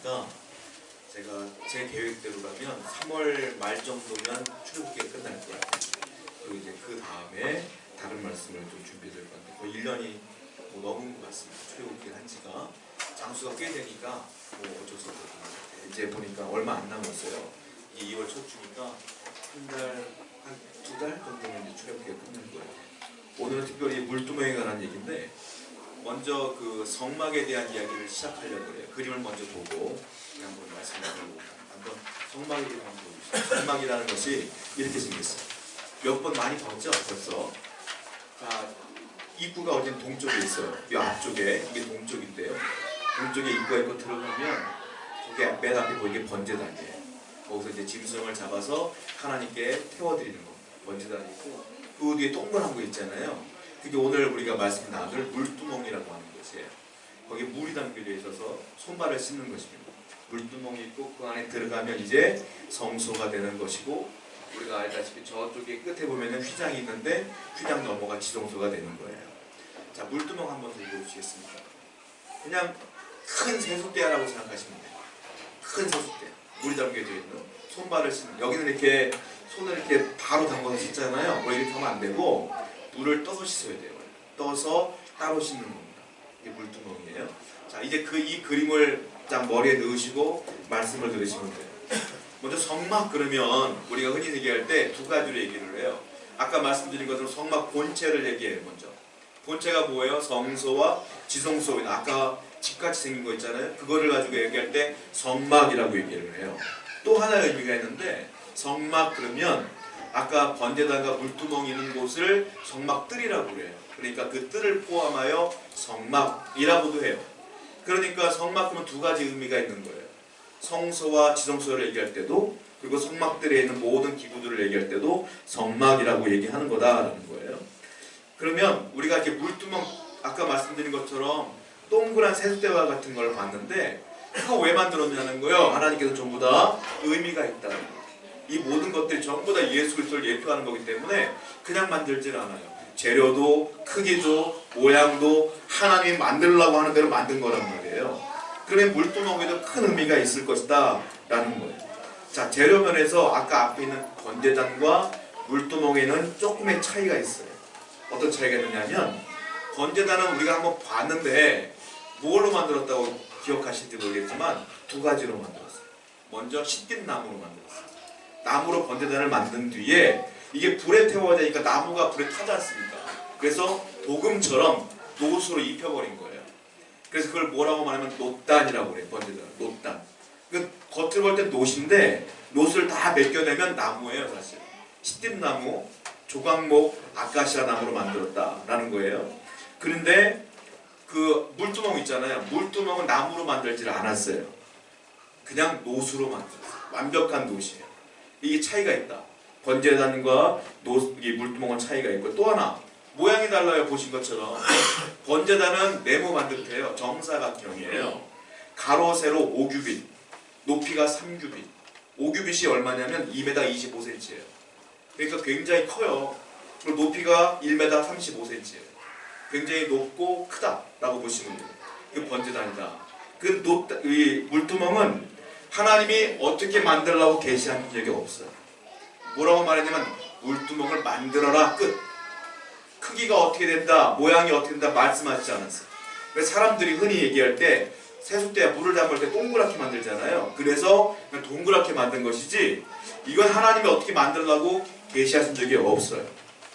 보니까 제가 제 계획대로라면 3월 말 정도면 출애굽기가 끝날 거예요. 그리고 이제 그 다음에 다른 말씀을 좀 준비될 것 같아요. 거의 1년이 뭐 넘은 것 같습니다. 출애굽기 한 지가 장수가 꽤 되니까 뭐 어쩔 수 없어요. 이제 보니까 얼마 안 남았어요. 이 2월 첫 주니까 한 2달 정도면 이제 출애굽기가 끝날 거예요. 오늘은 특별히 물두멍에 관한 얘기인데 먼저 그 성막에 대한 이야기를 시작하려고 해요. 그림을 먼저 보고 한번 말씀드리고 한번 성막에 대해 한번 보여주세요. 성막이라는 것이 이렇게 생겼어요. 몇 번 많이 봤죠 벌써. 자, 입구가 어디는 동쪽에 있어요. 이 앞쪽에 이게 동쪽인데요. 동쪽에 입구가 있고 들어가면 저게 맨 앞에 보이게 번제단이에요. 거기서 이제 짐승을 잡아서 하나님께 태워드리는 겁니다. 번제단이 있고 그 뒤에 동그란 거 있잖아요. 그게 오늘 우리가 말씀 나눌 물두멍이라고 하는 것이에요. 거기에 물이 담겨져 있어서 손발을 씻는 것입니다. 물두멍이 있고 그 안에 들어가면 이제 성소가 되는 것이고 우리가 알다시피 저쪽에 끝에 보면은 휘장이 있는데 휘장 넘어가 지성소가 되는 거예요. 자, 물두멍 한번 들고 오시겠습니까? 그냥 큰 세숫대야라고 생각하시면 돼요. 큰 세숫대, 물이 담겨져 있는 손발을 씻는. 여기는 이렇게 손을 이렇게 바로 담궈서 씻잖아요. 뭐 이렇게 하면 안 되고 물을 떠서 씻어야 돼요. 떠서 따로 씻는 겁니다. 이게 물두멍이에요. 자, 이제 이 그림을 딱 머리에 넣으시고 말씀을 들으시면 돼요. 먼저 성막 그러면 우리가 흔히 얘기할 때 두 가지로 얘기를 해요. 아까 말씀드린 것처럼 성막 본체를 얘기해요. 먼저 본체가 뭐예요? 성소와 지성소입니다. 아까 집같이 생긴 거 있잖아요. 그거를 가지고 얘기할 때 성막이라고 얘기를 해요. 또 하나의 의미가 있는데 성막 그러면 아까 번제단과 물두멍이 있는 곳을 성막뜰이라고 그래요. 그러니까 그 뜰을 포함하여 성막이라고도 해요. 그러니까 성막은 두 가지 의미가 있는 거예요. 성소와 지성소를 얘기할 때도 그리고 성막들에 있는 모든 기구들을 얘기할 때도 성막이라고 얘기하는 거다라는 거예요. 그러면 우리가 이렇게 물두멍 아까 말씀드린 것처럼 동그란 세숫대와 같은 걸 봤는데 그거 왜 만들었냐는 거예요. 하나님께서 전부 다 의미가 있다. 이 모든 것들이 전부 다 예수 그리스도를 예표하는 거기 때문에 그냥 만들질 않아요. 재료도 크기도 모양도 하나님이 만들려고 하는 대로 만든 거란 말이에요. 그러면 물두멍에도 큰 의미가 있을 것이다 라는 거예요. 자, 재료면에서 아까 앞에 있는 번제단과 물두멍에는 조금의 차이가 있어요. 어떤 차이가 있느냐면 번제단은 우리가 한번 봤는데 뭘로 만들었다고 기억하실지 모르겠지만 두 가지로 만들었어요. 먼저 시띠 나무로 만들었어요. 나무로 번제단을 만든 뒤에 이게 불에 태워지니까 나무가 불에 타지 않습니까? 그래서 도금처럼 노수로 입혀버린 거예요. 그래서 그걸 뭐라고 말하면 놋단이라고 그래요. 번제단, 놋단. 그 겉으로 볼 땐 놋인데 놋을 다 벗겨내면 나무예요, 사실. 시띠나무, 조각목, 아카시아 나무로 만들었다라는 거예요. 그런데 그 물두멍 있잖아요. 물두멍은 나무로 만들질 않았어요. 그냥 놋으로 만들었어요. 완벽한 놋이에요. 이게 차이가 있다. 번제단과 이 물두멍은 차이가 있고 또 하나 모양이 달라요. 보신 것처럼 번제단은 네모 반듯해요. 정사각형이에요. 가로 세로 5규빗, 높이가 3규빗. 5규빗이 얼마냐면 2m 25cm예요. 그러니까 굉장히 커요. 그리고 높이가 1m 35cm예요. 굉장히 높고 크다라고 보시면 돼요. 그 번제단이다. 이 물두멍은 하나님이 어떻게 만들라고 계시한 적이 없어요. 뭐라고 말했냐면 물두멍을 만들어라 끝. 크기가 어떻게 된다, 모양이 어떻게 된다 말씀하시지 않았어요. 그래서 사람들이 흔히 얘기할 때 세숫대에 물을 담을 때 동그랗게 만들잖아요. 그래서 그냥 동그랗게 만든 것이지 이건 하나님이 어떻게 만들라고 계시하신 적이 없어요.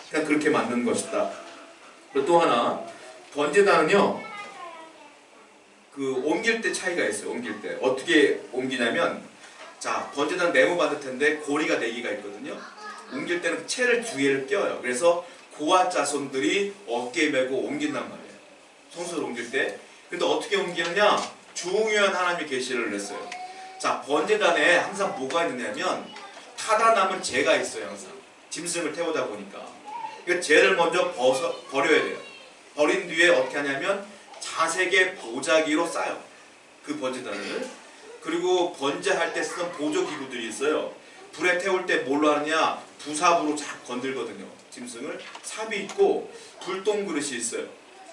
그냥 그렇게 만든 것이다. 그리고 또 하나 번제단은요 그 옮길 때 차이가 있어요. 옮길 때 어떻게 옮기냐면 자, 번제단 네모 받을 텐데 고리가 4개가 있거든요. 옮길 때는 채를 2개를 껴요. 그래서 고아 자손들이 어깨에 메고 옮긴단 말이에요. 성소를 옮길 때. 근데 어떻게 옮기느냐? 중요한 하나님의 계시를 냈어요. 자, 번제단에 항상 뭐가 있느냐면 타다 남은 재가 있어요. 항상 짐승을 태우다 보니까 그러니까 재를 먼저 버려야 돼요. 버린 뒤에 어떻게 하냐면 자색의 보자기로 싸요. 그 번제단을. 그리고 번제할 때 쓰던 보조기구들이 있어요. 불에 태울 때 뭘로 하느냐? 부삽으로 쫙 건들거든요. 짐승을. 삽이 있고 불똥그릇이 있어요.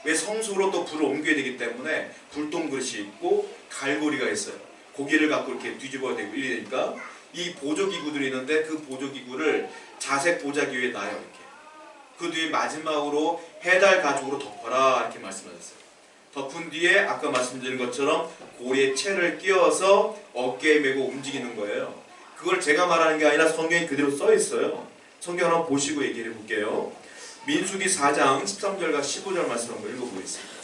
왜 성소로 또 불을 옮겨야 되기 때문에 불똥그릇이 있고 갈고리가 있어요. 고기를 갖고 이렇게 뒤집어야 되고 이래 되니까 이 보조기구들이 있는데 그 보조기구를 자색 보자기 위에 놔요. 이렇게. 그 뒤에 마지막으로 해달 가죽으로 덮어라 이렇게 말씀하셨어요. 덮은 뒤에 아까 말씀드린 것처럼 고리에 채를 끼워서 어깨에 메고 움직이는 거예요. 그걸 제가 말하는 게 아니라 성경에 그대로 써 있어요. 성경 한번 보시고 얘기해 볼게요. 민수기 4장 13절과 15절 말씀 한번 읽어보겠습니다.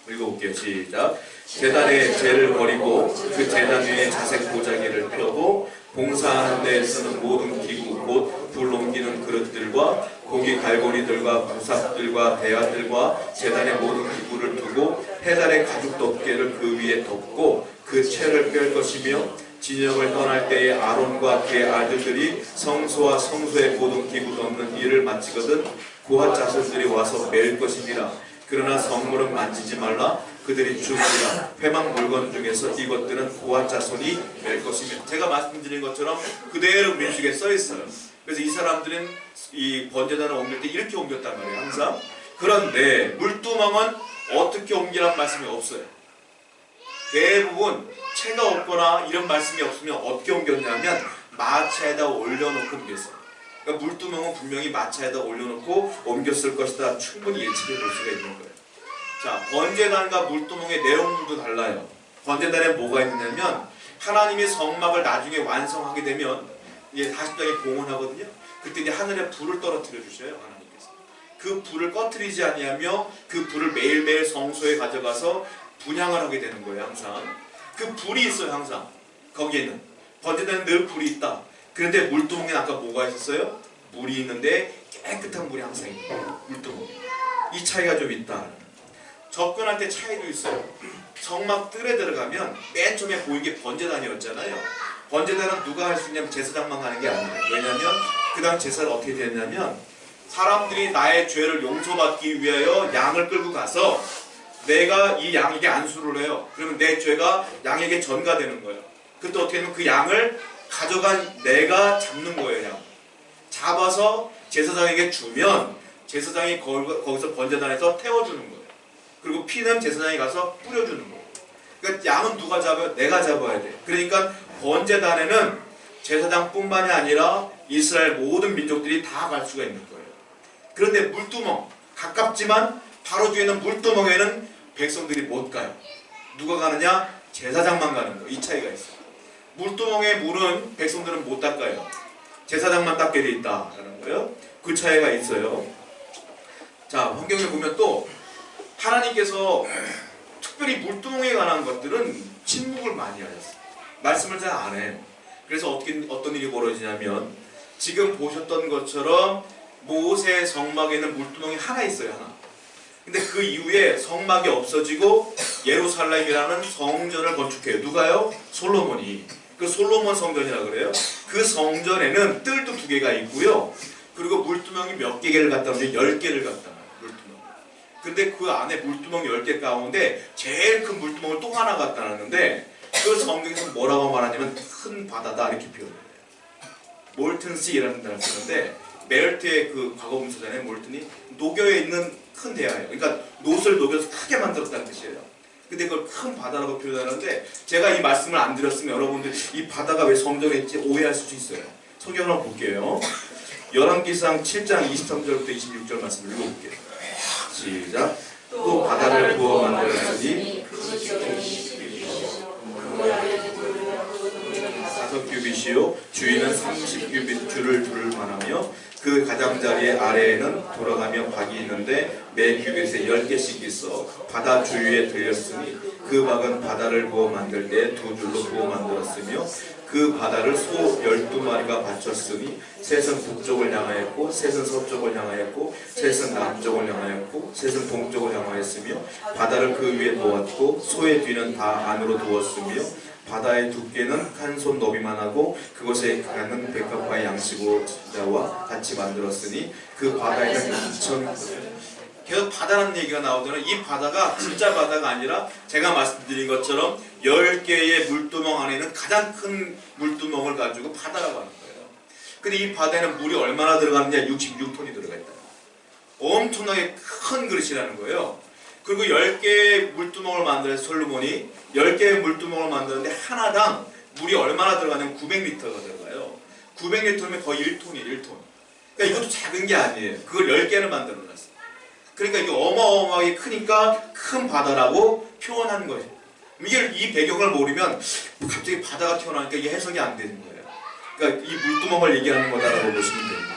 읽어볼게요. 시작. 제단에 재를 버리고 그 제단 위에 자색 보자기를 펴고 봉사하는 데 쓰는 모든 기구 곧 불 옮기는 그릇들과 고기 갈고리들과 부삽들과 대야들과 제단의 모든 기구를 두고 해달의 가죽 덮개를 그 위에 덮고 그 채를 뺄 것이며 진영을 떠날 때에 아론과 그의 아들들이 성소와 성소의 모든 기구 덮는 일을 마치거든 고핫 자손들이 와서 맬 것이니라. 그러나 성물은 만지지 말라. 그들이 죽으리라. 회막 물건 중에서 이것들은 고핫 자손이 맬 것이며. 제가 말씀드린 것처럼 그대로 민수기에 써 있어요. 그래서 이 사람들은 이 번제단을 옮길 때 이렇게 옮겼단 말이에요. 항상. 그런데 물두멍은 어떻게 옮기란 말씀이 없어요. 대부분 채가 없거나 이런 말씀이 없으면 어떻게 옮겼냐면 마차에다 올려놓고 옮겼어요. 그러니까 물두멍은 분명히 마차에다 올려놓고 옮겼을 것이다. 충분히 예측해 볼 수가 있는 거예요. 자, 번제단과 물두멍의 내용물도 달라요. 번제단에 뭐가 있냐면 하나님의 성막을 나중에 완성하게 되면 이제 40장에 봉헌하거든요. 그때 이제 하늘에 불을 떨어뜨려 주셔요. 하나님께서. 그 불을 꺼트리지 아니하며 그 불을 매일매일 성소에 가져가서 분향을 하게 되는 거예요. 항상. 그 불이 있어요. 항상. 거기에는. 번제단에는 늘 불이 있다. 그런데 물두멍에는 아까 뭐가 있었어요? 물이 있는데 깨끗한 물이 항상 있는 거예요. 물두멍. 이 차이가 좀 있다. 접근할 때 차이도 있어요. 성막 뜰에 들어가면 맨 처음에 보인 게 번제단이었잖아요. 번제단은 누가 할 수 있냐면 제사장만 하는 게 아니에요. 왜냐하면 그 다음 제사를 어떻게 됐냐면 사람들이 나의 죄를 용서받기 위하여 양을 끌고 가서 내가 이 양에게 안수를 해요. 그러면 내 죄가 양에게 전가되는 거예요. 그때 어떻게 하면 그 양을 가져간 내가 잡는 거예요. 양. 잡아서 제사장에게 주면 제사장이 거기서 번제단에서 태워주는 거예요. 그리고 피는 제사장이 가서 뿌려주는 거예요. 그러니까 양은 누가 잡아요? 내가 잡아야 돼요. 그러니까 번제단에는 제사장뿐만이 아니라 이스라엘 모든 민족들이 다 갈 수가 있는 거예요. 그런데 물두멍, 가깝지만 바로 뒤에 있는 물두멍에는 백성들이 못 가요. 누가 가느냐? 제사장만 가는 거예요. 이 차이가 있어요. 물두멍의 물은 백성들은 못 닦아요. 제사장만 닦게 돼 있다라는 거예요. 그 차이가 있어요. 자, 환경에 보면 또 하나님께서 특별히 물두멍에 관한 것들은 침묵을 많이 하셨어요. 말씀을 잘 안 해요. 그래서 어떤 일이 벌어지냐면 지금 보셨던 것처럼 모세 성막에는 물두멍이 하나 있어요. 하나. 근데 그 이후에 성막이 없어지고 예루살렘이라는 성전을 건축해요. 누가요? 솔로몬이. 그 솔로몬 성전이라고 그래요. 그 성전에는 뜰도 2개가 있고요. 그리고 물두멍이 몇 개를 갖다 놓으면 10개를 갖다 놔요. 물두멍. 근데 그 안에 물두멍 10개 가운데 제일 큰 물두멍을 또 하나 갖다 놨는데 그 성경에서 뭐라고 말하냐면 큰 바다다 이렇게 표현해요. 몰튼시라는 단어를 쓰는데 메르트의 그 과거 분사잖아요. 몰튼이 녹여에 있는 큰 대야예요. 그러니까 놋을 녹여서 크게 만들었다는 뜻이에요. 근데 그걸 큰 바다라고 표현하는데 제가 이 말씀을 안 드렸으면 여러분들 이 바다가 왜 성전에 있지 오해할 수도 있어요. 성경을 한번 볼게요. 열왕기상 7장 23절부터 26절 말씀 읽어볼게요. 시작. 또 바다를 부어 만들었으니 5규빗이요 주위는 30규빗 줄을 둘 만하며 그 가장자리 아래에는 돌아가며 박이 있는데 매 규빗에 10개씩 있어 바다 주위에 들렸으니 그 박은 바다를 부어 만들 때 2줄로 부어 만들었으며 그 바다를 소 12마리가 받쳤으니 셋은 북쪽을 향하였고 셋은 서쪽을 향하였고 셋은 남쪽을 향하였고 셋은 동쪽을 향하였으며 바다를 그 위에 놓았고 소의 뒤는 다 안으로 두었으며 바다의 두께는 한 손 너비만 하고 그곳에 가는 백합화의 양식자와 같이 만들었으니 그 바다에는 2,000 계속 바다라는 얘기가 나오잖아요. 이 바다가 진짜 바다가 아니라 제가 말씀드린 것처럼 10개의 물두멍 안에는 가장 큰 물두멍을 가지고 바다라고 하는 거예요. 근데 이 바다에는 물이 얼마나 들어가느냐? 66톤이 들어가 있다. 엄청나게 큰 그릇이라는 거예요. 그리고 10개의 물두멍을 만들어서 솔로몬이 10개의 물두멍을 만드는데 하나당 물이 얼마나 들어가냐면 900리터가 들어가요. 900리터면 거의 1톤이에요. 1톤. 그러니까 이것도 작은 게 아니에요. 그걸 10개를 만들어놨어요. 그러니까 이게 어마어마하게 크니까 큰 바다라고 표현한 거예요. 이게 이 배경을 모르면 갑자기 바다가 튀어나오니까 이게 해석이 안 되는 거예요. 그러니까 이 물두멍을 얘기하는 거다라고 보시면 됩니다.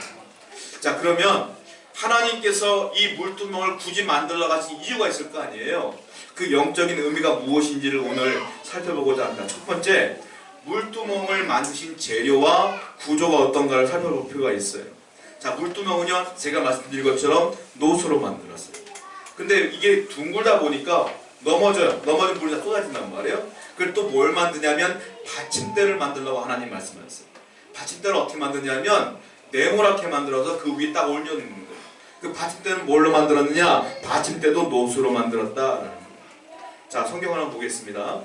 자, 그러면 하나님께서 이 물두멍을 굳이 만들어 가신 이유가 있을 거 아니에요. 그 영적인 의미가 무엇인지를 오늘 살펴보고자 합니다. 첫 번째, 물두멍을 만드신 재료와 구조가 어떤가를 살펴볼 필요가 있어요. 자, 물두멍은요, 제가 말씀드린 것처럼 노수로 만들었어요. 근데 이게 둥글다 보니까 넘어져요. 넘어진 물이 다 쏟아진단 말이에요. 그걸 또 뭘 만드냐면 받침대를 만들려고 하나님 말씀하셨어요. 받침대를 어떻게 만드냐면 네모나게 만들어서 그 위에 딱 올려놓는 거예요. 그 받침대는 뭘로 만들었느냐? 받침대도 노수로 만들었다. 자, 성경을 한번 보겠습니다.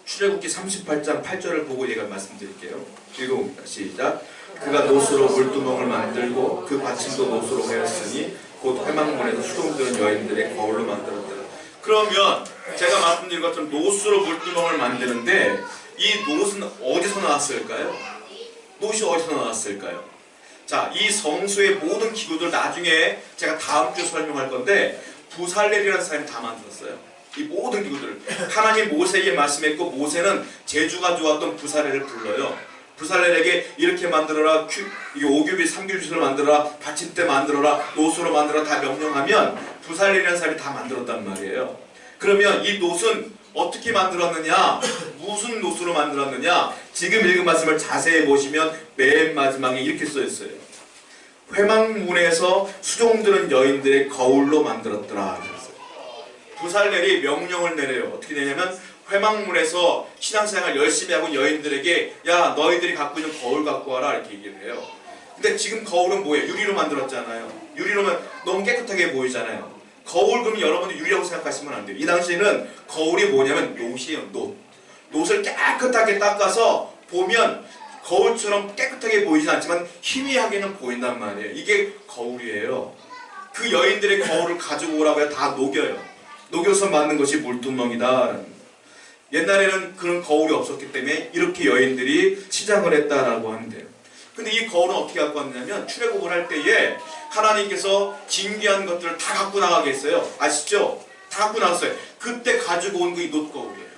출애굽기 38장 8절을 보고 얘가 말씀드릴게요. 읽어봅니다. 시작. 그가 노수로 물두멍을 만들고 그 받침도 노수로 하였으니 곧 회막문에서 수동들은 여인들의 거울로 만들었다. 그러면 제가 말씀드린 것처럼 노수로 물두멍을 만드는데 이 노수는 어디서 나왔을까요? 노수 어디서 나왔을까요? 자, 이 성수의 모든 기구들 나중에 제가 다음 주에 설명할 건데 부살렐이라는 사람이 다 만들었어요. 이 모든 기구들을 하나님 모세에게 말씀했고 모세는 제주가 좋았던 부살렐을 불러요. 부살렐에게 이렇게 만들어라, 이게 5규빗 3규빗으로 만들어라, 받침대 만들어라, 노수로 만들어라 다 명령하면 부살렐이라는 사람이 다 만들었단 말이에요. 그러면 이 노수는 어떻게 만들었느냐? 무슨 노수로 만들었느냐? 지금 읽은 말씀을 자세히 보시면 맨 마지막에 이렇게 써있어요. 회막문에서 수종들은 여인들의 거울로 만들었더라. 부살렐이 명령을 내려요. 어떻게 되냐면 회막문에서 신앙생활 열심히 하고 여인들에게 야, 너희들이 갖고 있는 거울 갖고 와라 이렇게 얘기를 해요. 근데 지금 거울은 뭐예요? 유리로 만들었잖아요. 유리로면 너무 깨끗하게 보이잖아요. 거울 그러면 여러분들 유리라고 생각하시면 안 돼요. 이 당시에는 거울이 뭐냐면 노시예요. 노. 노를 깨끗하게 닦아서 보면 거울처럼 깨끗하게 보이진 않지만 희미하게는 보인단 말이에요. 이게 거울이에요. 그 여인들의 거울을 가지고 오라고 해서 다 녹여요. 녹여서 만든 것이 물두멍이다. 옛날에는 그런 거울이 없었기 때문에 이렇게 여인들이 치장을 했다라고 하는데요. 근데 이 거울은 어떻게 갖고 왔냐면 출애굽을 할 때에 하나님께서 진귀한 것들을 다 갖고 나가게 했어요. 아시죠? 다 갖고 나왔어요. 그때 가지고 온 그 이 놋거울이에요.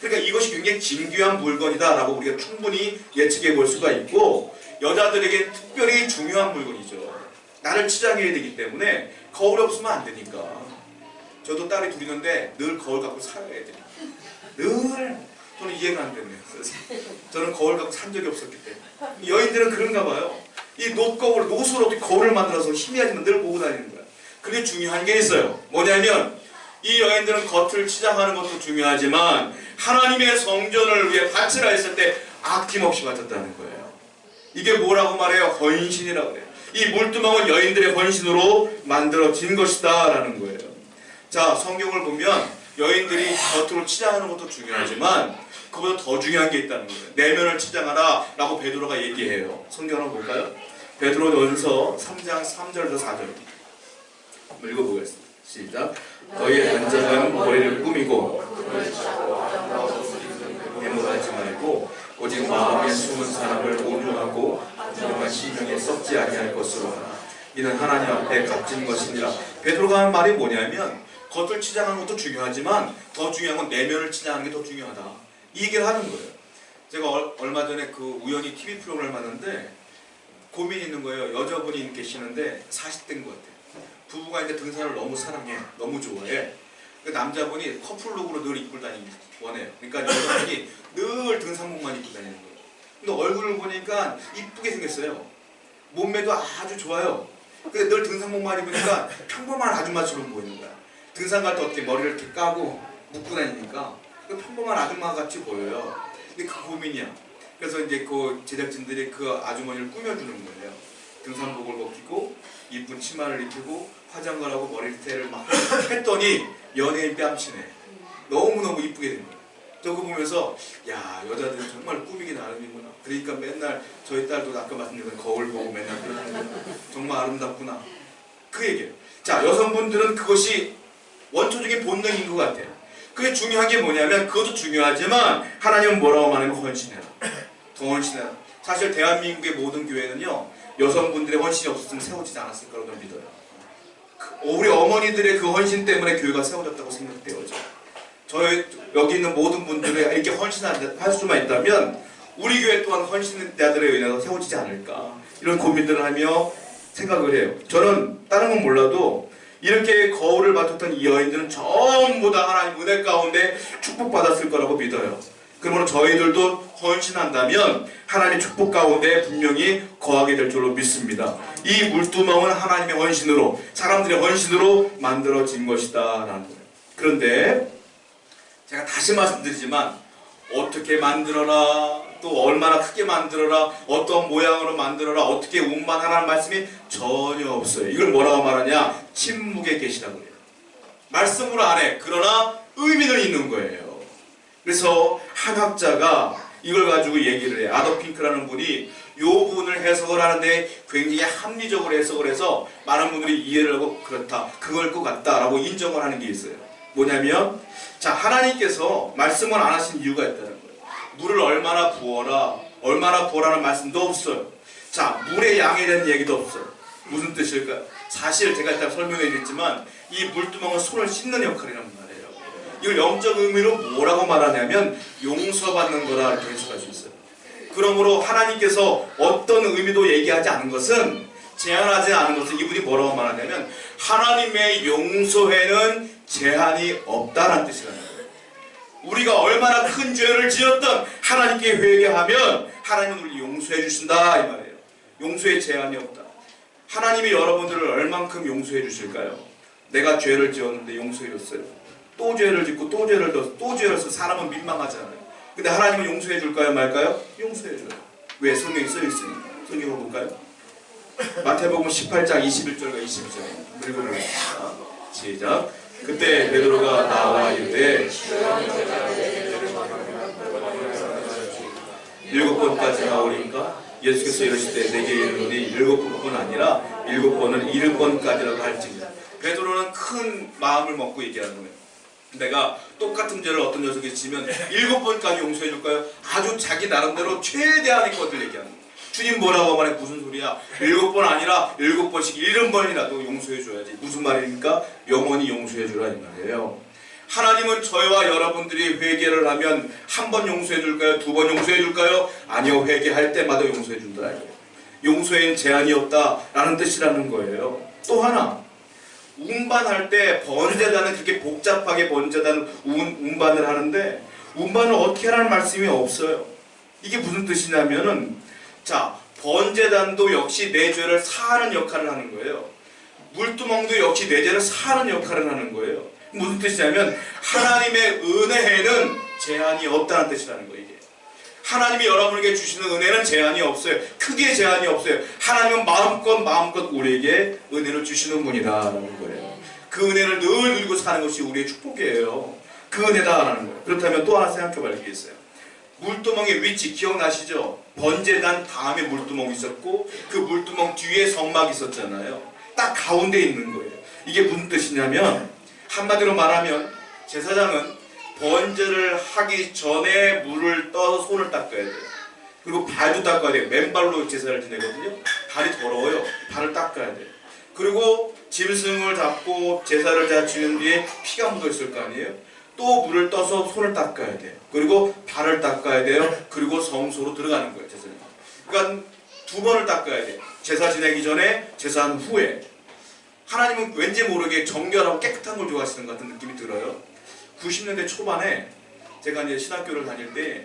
그러니까 이것이 굉장히 진귀한 물건이다라고 우리가 충분히 예측해 볼 수가 있고 여자들에게 특별히 중요한 물건이죠. 나를 치장해야 되기 때문에 거울이 없으면 안 되니까. 저도 딸이 둘 있는데 늘 거울 갖고 살아야 돼요. 늘 저는 이해가 안 되네요. 저는 거울 갖고 산 적이 없었기 때문에. 여인들은 그런가 봐요. 이 놋거울, 노수로 어떻게 거울을 만들어서 희미하지만 늘 보고 다니는 거야. 그게 중요한 게 있어요. 뭐냐면 이 여인들은 겉을 치장하는 것도 중요하지만 하나님의 성전을 위해 바치라 했을 때 아낌없이 바쳤다는 거예요. 이게 뭐라고 말해요? 헌신이라고 그래요. 이 물두멍은 여인들의 헌신으로 만들어진 것이다 라는 거예요. 자, 성경을 보면 여인들이 겉으로 치장하는 것도 중요하지만 그보다 더 중요한 게 있다는 거예요. 내면을 치장하라 라고 베드로가 얘기해요. 성경 한번 볼까요? 베드로전서 3장 3절에서 4절 읽어보겠습니다. 시작. 너희의 단장은 머리를 꾸미고 애무하지 말고 오직 마음에 숨은 사람을 온유하고 정말 신령에 썩지 아니할 것으로 하라. 이는 하나님 앞에 값진 것이니라. 베드로가 하는 말이 뭐냐면 겉을 치장하는 것도 중요하지만 더 중요한 건 내면을 치장하는 게 더 중요하다. 이 얘기를 하는 거예요. 제가 얼마 전에 그 우연히 TV 프로그램을 봤는데 고민이 있는 거예요. 여자분이 계시는데 40대인 것 같아요. 부부가 이제 등산을 너무 사랑해. 너무 좋아해. 그 남자분이 커플룩으로 늘 입고 다니기 원해요. 그러니까 여자분이 늘 등산복만 입고 다니는 거예요. 근데 얼굴을 보니까 이쁘게 생겼어요. 몸매도 아주 좋아요. 근데 늘 등산복만 입으니까 평범한 아줌마처럼 보이는 거야. 등산 갈 때 어떻게 머리를 이렇게 까고 묶고 다니니까 평범한 아줌마 같이 보여요. 근데 그 고민이야. 그래서 이제 그 제작진들이 그 아주머니를 꾸며주는 거예요. 등산복을 벗기고 이쁜 치마를 입히고 화장을 하고 머리스타일을 막 했더니 연예인 뺨치네. 너무너무 이쁘게 된 거예요. 저거 보면서 야, 여자들은 정말 꾸미기 나름이구나. 그러니까 맨날 저희 딸도 아까 말씀드린 거울 보고 맨날 그러는 거예요. 정말 아름답구나. 그 얘기예요. 자, 여성분들은 그것이 원초적인 본능인 것 같아요. 그게 중요한 게 뭐냐면, 그것도 중요하지만 하나님은 뭐라고 말하면 헌신해라. 더 헌신해라. 사실 대한민국의 모든 교회는요, 여성분들의 헌신이 없었으면 세워지지 않았을 거라고 믿어요. 우리 어머니들의 그 헌신 때문에 교회가 세워졌다고 생각되어져. 저희 여기 있는 모든 분들이 이렇게 헌신할 수만 있다면 우리 교회 또한 헌신자들에 의해서 세워지지 않을까, 이런 고민들을 하며 생각을 해요. 저는 다른 건 몰라도 이렇게 거울을 맡았던 이 여인들은 전부 다 하나님 은혜 가운데 축복받았을 거라고 믿어요. 그러므로 저희들도 헌신한다면 하나님의 축복 가운데 분명히 거하게 될 줄로 믿습니다. 이 물두멍은 하나님의 헌신으로, 사람들의 헌신으로 만들어진 것이다 라는 거예요. 그런데 제가 다시 말씀드리지만, 어떻게 만들어라, 또 얼마나 크게 만들어라, 어떤 모양으로 만들어라, 어떻게 운반하라는 말씀이 전혀 없어요. 이걸 뭐라고 말하냐? 침묵의 계시라고 해요. 말씀으로 안 해. 그러나 의미는 있는 거예요. 그래서 한 학자가 이걸 가지고 얘기를 해요. 아더 핑크라는 분이 이 부분을 해석을 하는데 굉장히 합리적으로 해석을 해서 많은 분들이 이해를 하고, 그렇다, 그걸 것 같다 라고 인정을 하는 게 있어요. 뭐냐면, 자, 하나님께서 말씀을 안 하신 이유가 있다는 거예요. 물을 얼마나 부어라는 말씀도 없어요. 자, 물의 양에 대한 얘기도 없어요. 무슨 뜻일까요? 사실 제가 일단 설명해 드렸지만 이 물두멍은 손을 씻는 역할이란 말이에요. 이걸 영적 의미로 뭐라고 말하냐면 용서받는 거라 이렇게 해석할 수 있어요. 그러므로 하나님께서 어떤 의미도 얘기하지 않은 것은, 제한하지 않은 것은, 이분이 뭐라고 말하냐면 하나님의 용서에는 제한이 없다라는 뜻이라는 거예요. 우리가 얼마나 큰 죄를 지었던 하나님께 회개하면 하나님은 우리 용서해 주신다 이 말이에요. 용서에 제한이 없다. 하나님이 여러분들을 얼만큼 용서해 주실까요? 내가 죄를 지었는데 용서해 줬어요. 또 죄를 짓고 또 죄를 졌어. 또 죄를 져서 사람은 민망하잖아요. 근데 하나님은 용서해 줄까요 말까요? 용서해 줘요. 왜? 성경에 써 있으니까. 성경을 볼까요? 마태복음 18장 21절과 22절 읽어보겠습니다. 시작. 그때 베드로가 나와 이르되 7번까지 나오니까 예수께서 이르시되 내게 이르노니 7번뿐 아니라 7번은 7번까지라도 할지니. 베드로는 큰 마음을 먹고 얘기하는 거예요. 내가 똑같은 죄를 어떤 녀석이 지면 7번까지 용서해 줄까요? 아주 자기 나름대로 최대한의 것들 얘기하는 거예요. 주님 뭐라고 말해? 무슨 소리야? 7번 아니라 7번씩 7번이라도 용서해 줘야지. 무슨 말입니까? 영원히 용서해 주라 이 말이에요. 하나님은 저희와 여러분들이 회개를 하면 한 번 용서해 줄까요? 2번 용서해 줄까요? 아니요, 회개할 때마다 용서해 준다. 용서에는 제한이 없다라는 뜻이라는 거예요. 또 하나, 운반할 때 번제단은 그렇게 복잡하게 번제단 운반을 하는데 운반을 어떻게 하라는 말씀이 없어요. 이게 무슨 뜻이냐면은, 자, 번제단도 역시 내 죄를 사하는 역할을 하는 거예요. 물두멍도 역시 내 죄를 사하는 역할을 하는 거예요. 무슨 뜻이냐면 하나님의 은혜에는 제한이 없다는 뜻이라는 거예요. 이게 하나님이 여러분에게 주시는 은혜는 제한이 없어요. 크게 제한이 없어요. 하나님은 마음껏 우리에게 은혜를 주시는 분이다라는 거예요. 그 은혜를 늘 누리고 사는 것이 우리의 축복이에요. 그 은혜다라는 거예요. 그렇다면 또 하나 생각해 볼 게 있어요. 물두멍의 위치 기억나시죠? 번제단 다음에 물두멍이 있었고 그 물두멍 뒤에 성막이 있었잖아요. 딱 가운데 있는 거예요. 이게 무슨 뜻이냐면, 한마디로 말하면 제사장은 번제를 하기 전에 물을 떠서 손을 닦아야 돼요. 그리고 발도 닦아야 돼요. 맨발로 제사를 지내거든요. 발이 더러워요. 발을 닦아야 돼요. 그리고 짐승을 잡고 제사를 다 지는 뒤에 피가 묻어 있을 거 아니에요. 또 물을 떠서 손을 닦아야 돼요. 그리고 발을 닦아야 돼요. 그리고 성소로 들어가는 거예요. 제사는. 그러니까 2번을 닦아야 돼요. 제사 지내기 전에, 제사한 후에. 하나님은 왠지 모르게 정결하고 깨끗한 걸 좋아하시는 것 같은 느낌이 들어요. 90년대 초반에 제가 이제 신학교를 다닐 때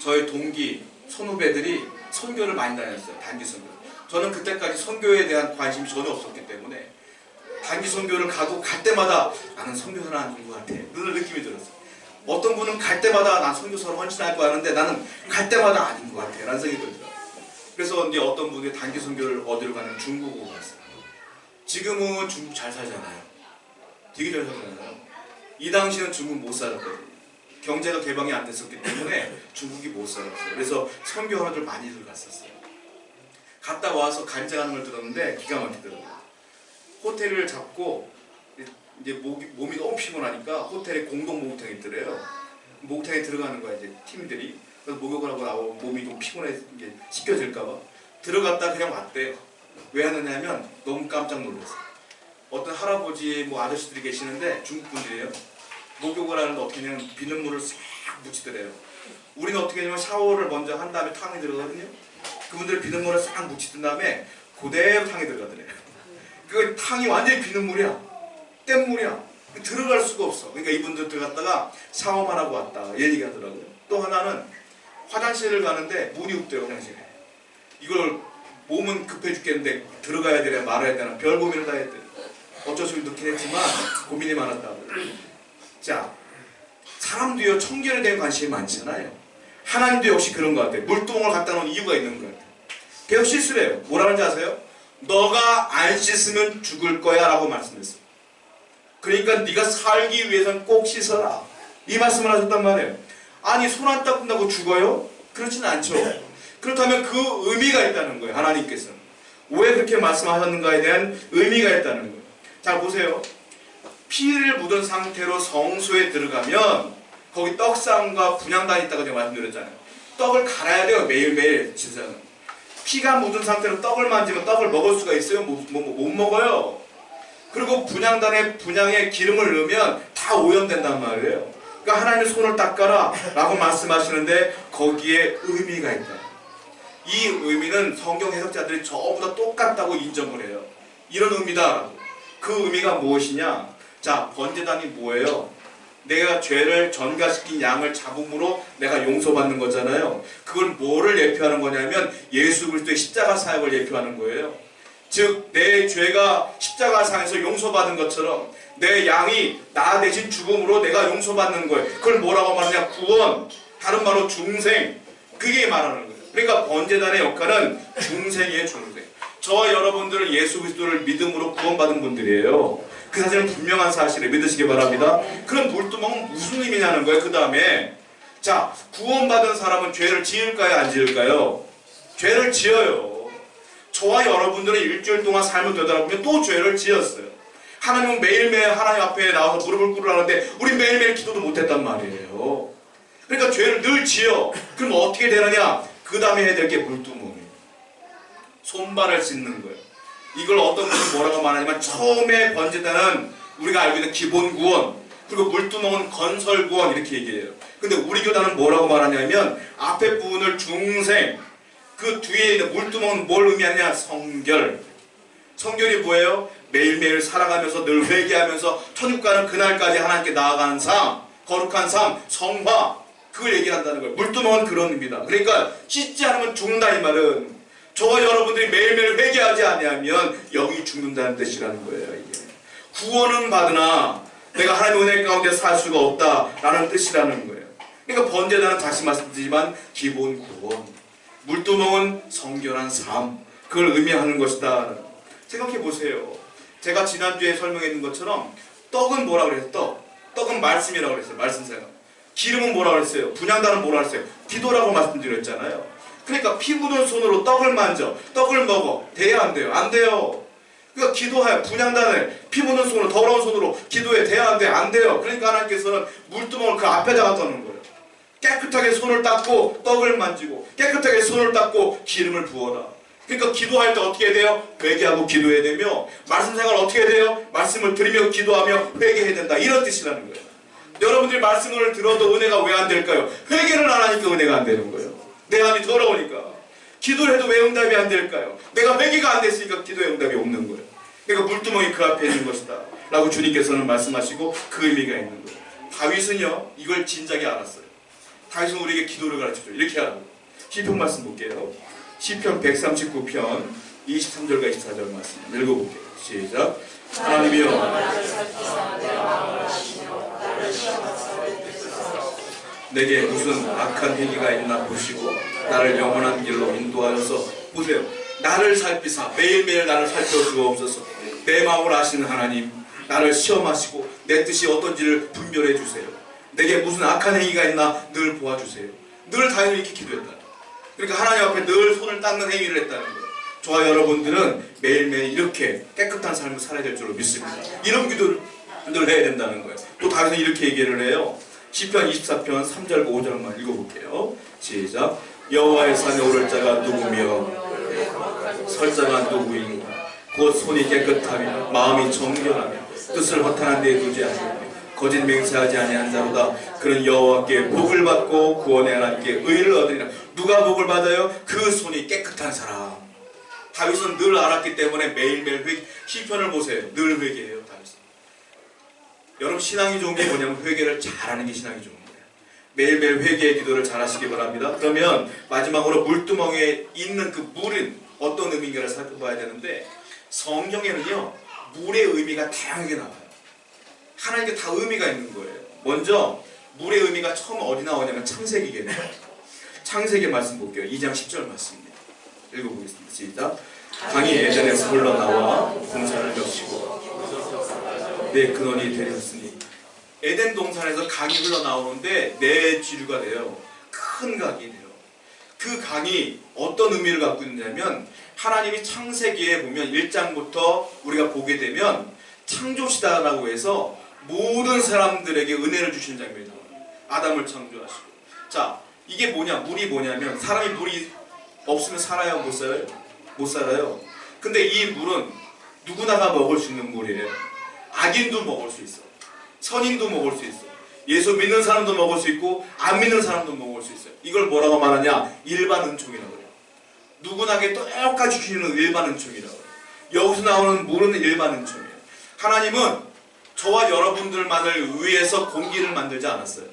저희 동기, 선후배들이 선교를 많이 다녔어요. 단기 선교. 저는 그때까지 선교에 대한 관심이 전혀 없었기 때문에 단기 선교를 가도 갈 때마다 나는 선교사는 아닌 것 같아. 그런 느낌이 들었어요. 어떤 분은 갈 때마다 난 선교사로 헌신할 거 하는데 나는 갈 때마다 아닌 것 같아. 라는 생각이 들더라고요. 그래서 이제 어떤 분이 단기 선교를 어디로 가는 중국으로 갔어요. 지금은 중국 잘 살잖아요. 되게 잘 살잖아요. 이 당시는 중국 못 살았거든요. 경제가 개방이 안 됐었기 때문에 중국이 못 살았어요. 그래서 선교하러들 많이들 갔었어요. 갔다 와서 간증하는 걸 들었는데 기가 막히더라고요. 호텔을 잡고 이제 몸이 너무 피곤하니까 호텔에 공동 목욕탕이 있더래요. 목욕탕에 들어가는 거야 이제 팀들이. 그래서 목욕을 하고 나오고 몸이 좀 피곤해 이게 씻겨질까봐 들어갔다 그냥 왔대요. 왜 하느냐면 너무 깜짝 놀랐어. 어떤 할아버지 뭐 아저씨들이 계시는데 중국 분들이에요. 목욕을 하는데 어떻게 하냐면 비눗물을 싹 묻히더래요. 우리는 어떻게 하냐면 샤워를 먼저 한 다음에 탕에 들어가거든요. 그분들은 비눗물을 싹 묻히던 다음에 그대로 탕에 들어가더래요. 그 탕이 완전히 비눗물이야. 뗏물이야. 들어갈 수가 없어. 그러니까 이분들 들어갔다가 샤워만 하고 왔다 얘기하더라고요. 또 하나는 화장실을 가는데 문이 없대요. 화장실에. 이걸 몸은 급해 죽겠는데 들어가야 되나 말아야 되나 별 고민을 다 했대요. 어쩔 수 없이 넣긴 했지만 고민이 많았다고. 자, 사람도요 청결에 대한 관심이 많잖아요. 하나님도 역시 그런 것 같아요. 물두멍을 갖다 놓은 이유가 있는 것 같아요. 계속 실수를 해요. 뭐라는지 아세요? 너가 안 씻으면 죽을 거야 라고 말씀했어요. 그러니까 네가 살기 위해서는 꼭 씻어라. 이 말씀을 하셨단 말이에요. 아니 손 안 닦는다고 죽어요? 그렇지는 않죠. 그렇다면 그 의미가 있다는 거예요. 하나님께서는. 왜 그렇게 말씀하셨는가에 대한 의미가 있다는 거예요. 자 보세요. 피를 묻은 상태로 성소에 들어가면 거기 떡상과 분향단이 있다고 제가 말씀드렸잖아요. 떡을 갈아야 돼요. 매일매일 진짜는. 피가 묻은 상태로 떡을 만지면 떡을 먹을 수가 있어요? 못 먹어요. 그리고 분향단에 분향에 기름을 넣으면 다 오염된단 말이에요. 그러니까 하나님의 손을 닦아라 라고 말씀하시는데 거기에 의미가 있다. 이 의미는 성경 해석자들이 전부 다 똑같다고 인정을 해요. 이런 의미다라고. 그 의미가 무엇이냐? 자, 번제단이 뭐예요? 내가 죄를 전가시킨 양을 잡음으로 내가 용서받는 거잖아요. 그걸 뭐를 예표하는 거냐면 예수 그리스도의 십자가 사역을 예표하는 거예요. 즉 내 죄가 십자가상에서 용서받은 것처럼 내 양이 나 대신 죽음으로 내가 용서받는 거예요. 그걸 뭐라고 말하냐? 구원, 다른 말로 중생. 그게 말하는 거예요. 그러니까 번제단의 역할은 중생이에요. 중생. 저와 여러분들은 예수 그리스도를 믿음으로 구원받은 분들이에요. 그 사실은 분명한 사실을 믿으시기 바랍니다. 그럼 물두멍은 무슨 의미냐는 거예요. 그 다음에 자, 구원받은 사람은 죄를 지을까요? 안 지을까요? 죄를 지어요. 저와 여러분들은 일주일 동안 삶을 되돌아보면 또 죄를 지었어요. 하나님은 매일매일 하나님 앞에 나와서 무릎을 꿇으라는데 우리 매일매일 기도도 못했단 말이에요. 그러니까 죄를 늘 지어. 그럼 어떻게 되느냐? 그 다음에 해야 될 게 물두멍이에요. 손발을 씻는 거예요. 이걸 어떤 분은 뭐라고 말하냐면 처음에 번제단은 우리가 알고 있는 기본 구원, 그리고 물두멍은 건설 구원 이렇게 얘기해요. 근데 우리 교단은 뭐라고 말하냐면 앞에 부분을 중생, 그 뒤에 있는 물두멍은 뭘 의미하냐? 성결. 성결이 뭐예요? 매일매일 살아가면서 늘 회개하면서 천국 가는 그날까지 하나님께 나아가는 삶, 거룩한 삶, 성화, 그걸 얘기한다는 거예요. 물두멍은 그런 의미다. 그러니까 씻지 않으면 죽는다 이 말은 저와 여러분들이 매일매일 회개하지 아니하면 영이 죽는다는 뜻이라는 거예요. 이게. 구원은 받으나 내가 하나님의 은혜 가운데 살 수가 없다라는 뜻이라는 거예요. 그러니까 번제단은 다시 말씀드리지만 기본 구원, 물두멍은 성결한 삶, 그걸 의미하는 것이다. 생각해 보세요. 제가 지난주에 설명했는 것처럼 떡은 뭐라고 그랬어요? 떡은 말씀이라고 그랬어요. 말씀 생각. 기름은 뭐라고 그랬어요? 분향단은 뭐라고 그랬어요? 기도라고 말씀드렸잖아요. 그러니까 피 묻은 손으로 떡을 만져, 떡을 먹어. 돼야 안 돼요? 안 돼요. 그러니까 기도해. 분향단을 피 묻은 손으로, 더러운 손으로 기도해. 돼야 안 돼? 안 돼요. 그러니까 하나님께서는 물두멍을 그 앞에다가 떠는 거예요. 깨끗하게 손을 닦고 떡을 만지고 깨끗하게 손을 닦고 기름을 부어라. 그러니까 기도할 때 어떻게 해야 돼요? 회개하고 기도해야 되며 말씀 생활 어떻게 해야 돼요? 말씀을 들으며 기도하며 회개해야 된다. 이런 뜻이라는 거예요. 여러분들이 말씀을 들어도 은혜가 왜 안 될까요? 회개를 안 하니까 은혜가 안 되는 거예요. 내 안이 더러우니까. 기도를 해도 왜 응답이 안 될까요? 내가 회개가 안 됐으니까 기도에 응답이 없는 거예요. 그러니까 물두멍이 그 앞에 있는 것이다 라고 주님께서는 말씀하시고 그 의미가 있는 거예요. 다윗은요 이걸 진작에 알았어요. 다윗은 우리에게 기도를 가르쳐줘. 이렇게 하라고. 시편 말씀 볼게요. 시편 139편 23절과 24절 말씀 읽어볼게요. 시작. 하나님이여 내게 무슨 악한 행위가 있나 보시고 나를 영원한 길로 인도하여서 보세요. 나를 살피사 매일매일 나를 살펴주옵소서. 내 마음을 아시는 하나님 나를 시험하시고 내 뜻이 어떤지를 분별해 주세요. 내게 무슨 악한 행위가 있나 늘 보아주세요. 늘 다윗이 이렇게 기도했다. 그러니까 하나님 앞에 늘 손을 닦는 행위를 했다는 거예요. 저와 여러분들은 매일매일 이렇게 깨끗한 삶을 살아야 될 줄로 믿습니다. 이런 기도를 늘 해야 된다는 거예요. 또 다윗은 이렇게 얘기를 해요. 시편 24편 3절과 5절만 읽어볼게요. 시작. 여호와의 산에 오를 자가 누구며 설 자가 누구인가. 곧 손이 깨끗하며 마음이 정결하며 뜻을 허탄한 데에 두지 아니하며 거짓 맹세하지 아니한 자로다. 그는 여호와께 복을 받고 구원의 하나님께 의를 얻으리라. 누가 복을 받아요? 그 손이 깨끗한 사람. 다윗은 늘 알았기 때문에 매일매일 시편을 보세요. 늘 회개해요. 다윗은. 여러분 신앙이 좋은 게 뭐냐면 회개를 잘하는 게 신앙이 좋은 거예요. 매일매일 회개의 기도를 잘하시기 바랍니다. 그러면 마지막으로 물두멍에 있는 그 물은 어떤 의미인가를 살펴봐야 되는데, 성경에는요 물의 의미가 다양하게 나와요. 하나님께 다 의미가 있는 거예요. 먼저 물의 의미가 처음 어디 나오냐면 창세기겠네요. 창세기 말씀 볼게요. 2장 10절 말씀입니다. 읽어보겠습니다. 시작. 강이 에덴에서 흘러나와 동산을 적시고 내 근원이 되렸으니. 에덴 동산에서 강이 흘러나오는데 네 지류가 돼요. 큰 강이 돼요. 그 강이 어떤 의미를 갖고 있냐면, 하나님이 창세기에 보면 1장부터 우리가 보게 되면 창조시다라고 해서 모든 사람들에게 은혜를 주시는 장면이 나와요. 아담을 창조하시고. 자, 이게 뭐냐? 물이 뭐냐면, 사람이 물이 없으면 살아요? 못 살아요? 못 살아요. 근데 이 물은 누구나가 먹을 수 있는 물이에요. 악인도 먹을 수 있어. 선인도 먹을 수 있어. 예수 믿는 사람도 먹을 수 있고 안 믿는 사람도 먹을 수 있어요. 이걸 뭐라고 말하냐? 일반 은총이라고 그래요. 누구나게 똑같이 주시는 일반 은총이라고 해요. 여기서 나오는 물은 일반 은총이에요. 하나님은 저와 여러분들만을 위해서 공기를 만들지 않았어요.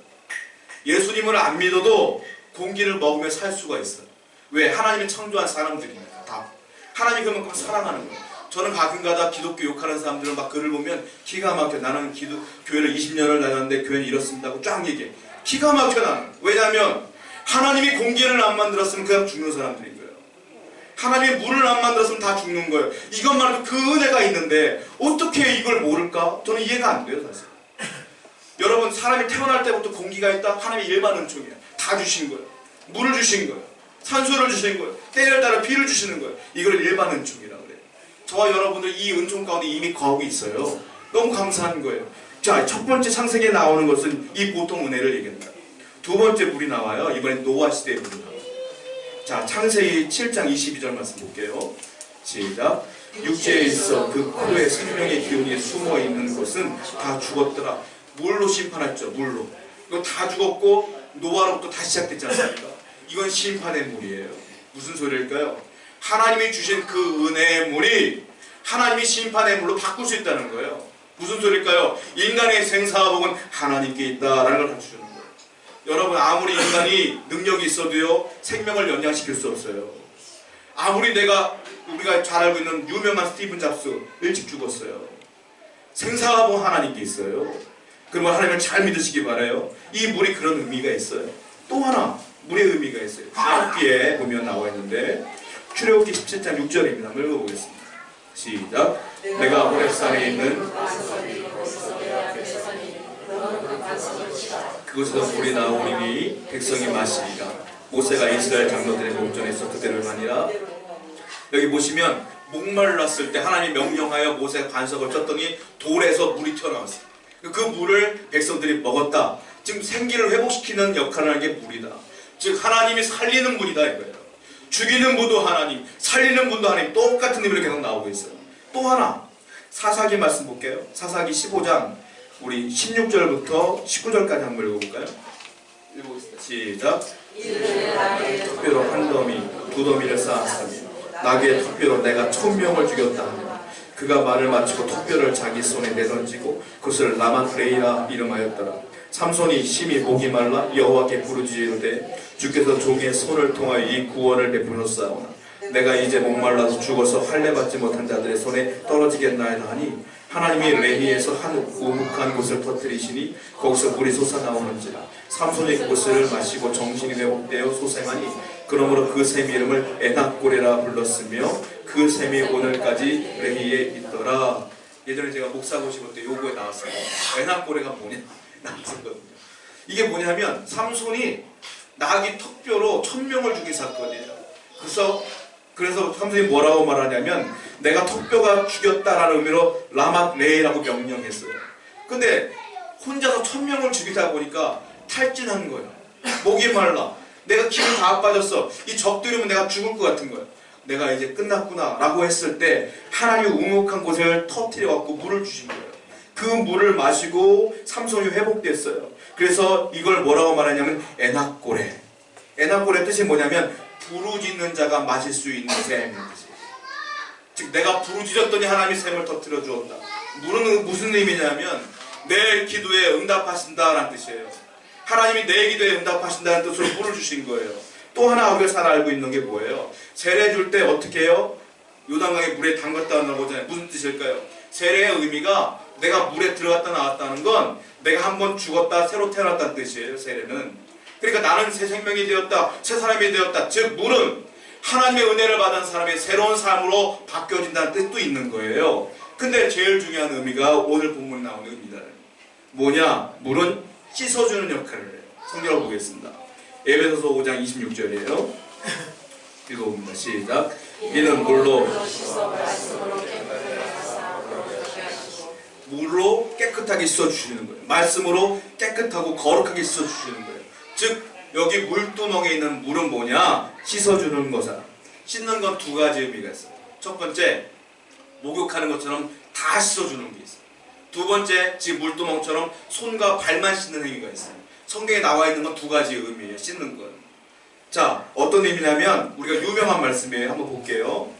예수님을 안 믿어도 공기를 먹으며 살 수가 있어요. 왜? 하나님이 창조한 사람들이니까. 다. 하나님이 그만큼 사랑하는 거예요. 저는 가끔가다 기독교 욕하는 사람들은 막 글을 보면 기가 막혀. 나는 교회를 20년을 다녔는데 교회는 이렇습니다 하고 쫙 얘기해. 기가 막혀 나는. 왜냐하면 하나님이 공기를 안 만들었으면 그냥 죽는 사람들인 거예요. 하나님이 물을 안 만들었으면 다 죽는 거예요. 이것만 해도 그 은혜가 있는데 어떻게 이걸 모를까? 저는 이해가 안 돼요 사실. 여러분, 사람이 태어날 때부터 공기가 있다? 하나님이 일반 은총이야. 다 주신 거예요. 물을 주신 거예요. 산소를 주신 거예요. 때를 따라 비를 주시는 거예요. 이걸 일반 은총이라고 그래요. 저와 여러분들 이 은총 가운데 이미 거하고 있어요. 너무 감사한 거예요. 자, 첫 번째 창세기에 나오는 것은 이 보통 은혜를 얘기합니다. 두 번째 물이 나와요. 이번엔 노아 시대의 물이 나와요. 자, 창세기 7장 22절 말씀 볼게요. 시작. 육지에 있어 그 코에 생명의 기운이 숨어있는 것은 다 죽었더라. 물로 심판했죠. 물로. 이거 다 죽었고 노아로부터 다시 시작됐지 않습니까? 이건 심판의 물이에요. 무슨 소리일까요? 하나님이 주신 그 은혜의 물이 하나님이 심판의 물로 바꿀 수 있다는 거예요. 무슨 소리일까요? 인간의 생사복은 하나님께 있다라는 걸 가르쳐주는 거예요. 여러분, 아무리 인간이 능력이 있어도요 생명을 연장시킬 수 없어요. 아무리 우리가 잘 알고 있는 유명한 스티븐 잡스 일찍 죽었어요. 생사복 하나님께 있어요. 그러면 하나님을 잘 믿으시기 바라요. 이 물이 그런 의미가 있어요. 또 하나 물의 의미가 있어요. 출애굽기에 보면 나와 있는데, 출애굽기 17장 6절입니다. 한번 읽어보겠습니다. 시작. 내가 호렙산에 있는 그곳에서 물이 나오니 백성이 마시리라. 모세가 이스라엘 장로들의 목전에서 그대를 하니라. 여기 보시면 목말랐을 때 하나님이 명령하여 모세가 반석을 쳤더니 돌에서 물이 튀어나왔어요. 그 물을 백성들이 먹었다. 지금 생기를 회복시키는 역할을 하는 게 물이다. 즉 하나님이 살리는 분이다 이거예요. 죽이는 분도 하나님, 살리는 분도 하나님, 똑같은 의미로 계속 나오고 있어요. 또 하나 사사기 말씀 볼게요. 사사기 15장 우리 16절부터 19절까지 한번 읽어볼까요? 읽어보겠습니다. 시작. 턱뼈로 한 더미 두 더미를 쌓았으니 나귀의 턱뼈로 내가 1000명을 죽였다 하며, 그가 말을 마치고 턱뼈를 자기 손에 내던지고 그것을 라마트레이라 이름하였더라. 삼손이 심히 목이 말라 여호와께 부르짖으되 주께서 종의 손을 통하여 이 구원을 베푸셨사오나 내가 이제 목말라서 죽어서 할례 받지 못한 자들의 손에 떨어지겠나이다 하니, 하나님이 레히에서 한 우묵한 곳을 터뜨리시니 거기서 물이 솟아나오는지라. 삼손이 그곳을 마시고 정신이 회복되어 소생하니 그러므로 그 샘 이름을 에낙고레라 불렀으며 그 샘이 오늘까지 레히에 있더라. 예전에 제가 목사 보시고 때 요거에 나왔어요. 에낙고레가 뭐냐 나왔었거든요. 이게 뭐냐면 삼손이 나귀 턱뼈로 1000명을 죽인 사건이에요. 그래서 삼손이 뭐라고 말하냐면 내가 턱뼈가 죽였다라는 의미로 라마레이라고 명령했어요. 근데 혼자서 1000명을 죽이다 보니까 탈진한 거예요. 목이 말라. 내가 기운 다 빠졌어. 이 적들이면 내가 죽을 것 같은 거예요. 내가 이제 끝났구나 라고 했을 때 하나님이 우묵한 곳을 터뜨려 갖고 물을 주신 거예요. 그 물을 마시고 삼손이 회복됐어요. 그래서 이걸 뭐라고 말하냐면 에낙고레. 에낙고레 뜻이 뭐냐면 부르짖는 자가 마실 수 있는 샘. 즉 내가 부르짖었더니 하나님이 샘을 터뜨려 주었다. 물은 무슨 의미냐면 내 기도에 응답하신다라는 뜻이에요. 하나님이 내 기도에 응답하신다는 뜻으로 물을 주신 거예요. 또 하나 우리가 잘 알고 있는 게 뭐예요? 세례 줄 때 어떻게 해요? 요단강에 물에 담갔다 나오잖아요. 무슨 뜻일까요? 세례의 의미가 내가 물에 들어갔다 나왔다는 건 내가 한번 죽었다 새로 태어났다는 뜻이에요. 세례는. 그러니까 나는 새 생명이 되었다, 새 사람이 되었다. 즉 물은 하나님의 은혜를 받은 사람의 새로운 삶으로 바뀌어진다는 뜻도 있는 거예요. 근데 제일 중요한 의미가 오늘 본문에 나오는 의미다. 뭐냐? 물은 씻어주는 역할을 해요. 성경을 보겠습니다. 에베소서 5장 26절이에요. 읽어봅니다. 시작. 이는 물로 깨끗하게 씻어주시는 거예요. 말씀으로 깨끗하고 거룩하게 씻어주시는 거예요. 즉 여기 물두멍에 있는 물은 뭐냐? 씻어주는 거잖아. 씻는 건 두 가지 의미가 있어요. 첫 번째, 목욕하는 것처럼 다 씻어주는 게 있어요. 두 번째, 지금 물두멍처럼 손과 발만 씻는 행위가 있어요. 성경에 나와 있는 건 두 가지 의미예요. 씻는 건. 자, 어떤 의미냐면 우리가 유명한 말씀이에요. 한번 볼게요.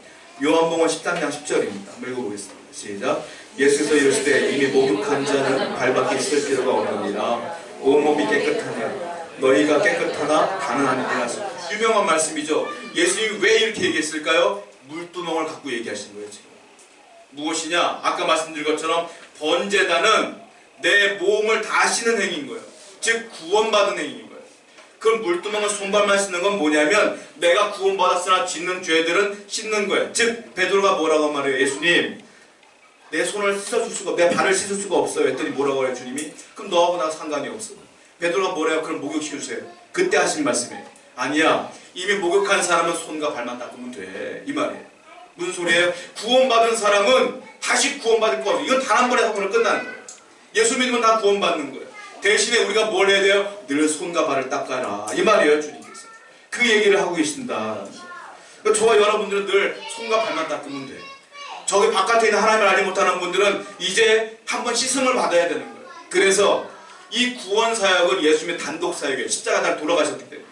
요한복음 13장 10절입니다. 한번 읽어보겠습니다. 시작. 예수께서 이르시되 이미 목욕한 자는 발밖에 씻을 필요가 없느니라. 온몸이 깨끗하냐 너희가 깨끗하나 다는 아니라. 유명한 말씀이죠. 예수님이 왜 이렇게 얘기했을까요? 물두멍을 갖고 얘기하시는 거예요. 지금 무엇이냐? 아까 말씀드린 것처럼 번제단은 내 몸을 다 씻는 행위인 거예요. 즉 구원받은 행위인 거예요. 그럼 물두멍을 손발만 씻는 건 뭐냐면 내가 구원받았으나 짓는 죄들은 씻는 거예요. 즉 베드로가 뭐라고 말해요? 예수님 내 손을 씻어줄 수가 내 발을 씻을 수가 없어요. 했더니 뭐라고 해요? 주님이 그럼 너하고 나 상관이 없어. 베드로가 뭐래요? 그럼 목욕시켜주세요. 그때 하신 말씀이에요. 아니야. 이미 목욕한 사람은 손과 발만 닦으면 돼. 이 말이에요. 무슨 소리예요? 구원받은 사람은 다시 구원받을 거 없어요. 이건 단 한 번에 하고는 끝나는 거예요. 예수 믿으면 다 구원받는 거예요. 대신에 우리가 뭘 해야 돼요? 늘 손과 발을 닦아라. 이 말이에요. 주님께서. 그 얘기를 하고 계신다. 그러니까 저와 여러분들은 늘 손과 발만 닦으면 돼요. 저기 바깥에 있는 하나님을 알지 못하는 분들은 이제 한번 씻음을 받아야 되는 거예요. 그래서 이 구원 사역은 예수님의 단독 사역이에요. 십자가를 돌아가셨기 때문에.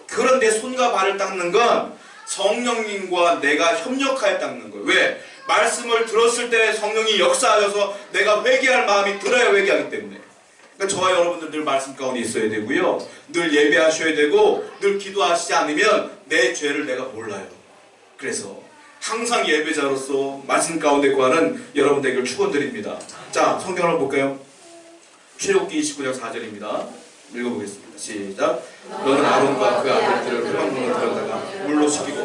그런데 손과 발을 닦는 건 성령님과 내가 협력하여 닦는 거예요. 왜? 말씀을 들었을 때 성령이 역사하셔서 내가 회개할 마음이 들어야 회개하기 때문에. 그러니까 저와 여러분들 늘 말씀 가운데 있어야 되고요. 늘 예배하셔야 되고 늘 기도하시지 않으면 내 죄를 내가 몰라요. 그래서 항상 예배자로서 말씀 가운데 구하는 여러분들에게 축원드립니다. 자, 성경을 한번 볼까요? 출애굽기 29장 4절입니다. 읽어보겠습니다. 시작. 너는 아론과 그 아들들을 회막문으로 들어다가 물로 씻기고.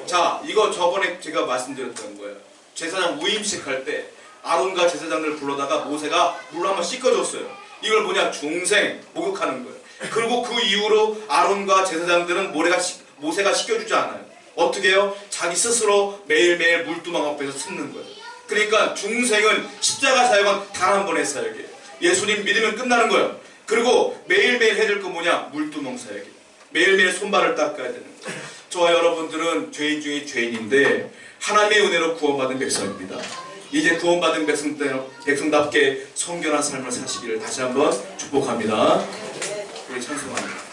자, 이거 저번에 제가 말씀드렸던 거예요. 제사장 무임식 할 때 아론과 제사장들을 불러다가 모세가 물로 한번 씻겨줬어요. 이걸 뭐냐? 중생 목욕하는 거예요. 그리고 그 이후로 아론과 제사장들은 모세가 씻겨주지 않아요. 어떻게 해요? 자기 스스로 매일매일 물두멍 앞에서 씻는 거예요. 그러니까 중생은 십자가 사역은 단 한 번의 사역이에요. 예수님 믿으면 끝나는 거예요. 그리고 매일매일 해줄 거 뭐냐? 물두멍 사역이에요. 매일매일 손발을 닦아야 되는 거예요. 저와 여러분들은 죄인 중에 죄인인데 하나님의 은혜로 구원받은 백성입니다. 이제 구원받은 백성답게 성결한 삶을 사시기를 다시 한번 축복합니다. 우리 찬송합니다.